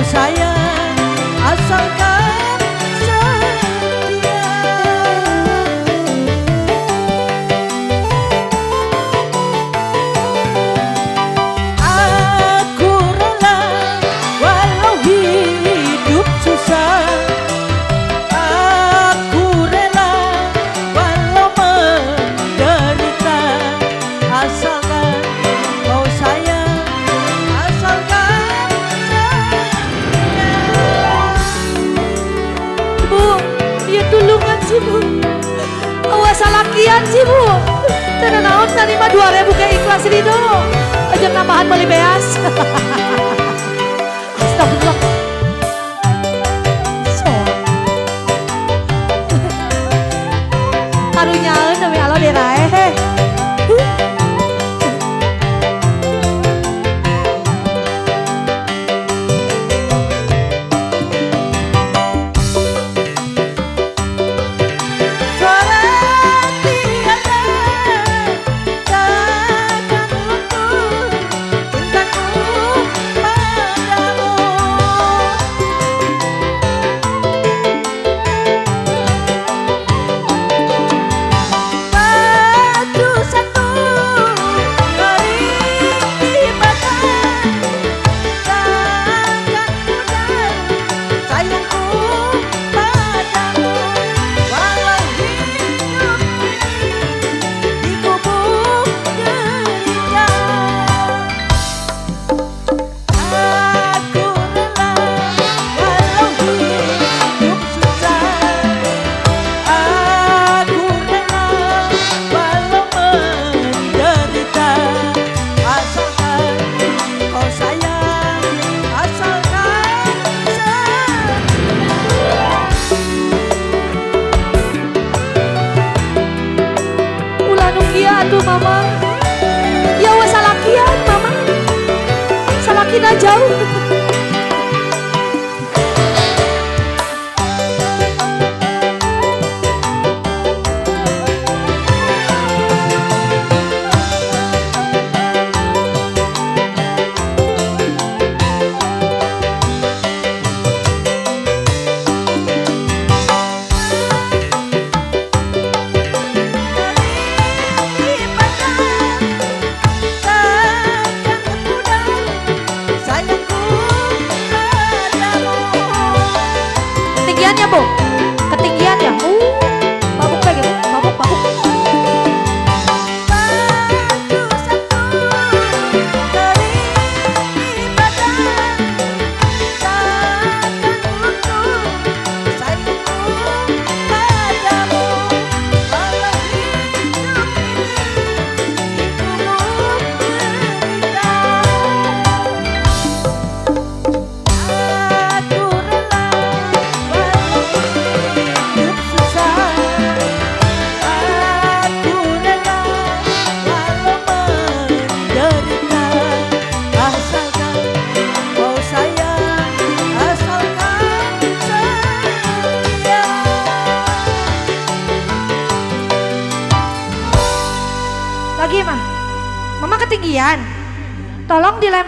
sayang asalkan setia. Aku rela walau hidup susah, aku rela walau menderita, asalkan kau sayang, asalkan setia. Bu, dia tulungan sih bu, awas salakian sih bu. Tidak naon nerima 2.000 ke ikhlas ridho, aja nambahan beli beas. Astagfirullah. So, harunyaeun demi Allah diraeh. Aduh mama, ya wes salakian mama, salakina jauh. Ketinggian ya bu, ketinggian ya. Mabuk lagi bu, mabuk mabuk. Lagi mah, mama ketinggian, tolong dilempar.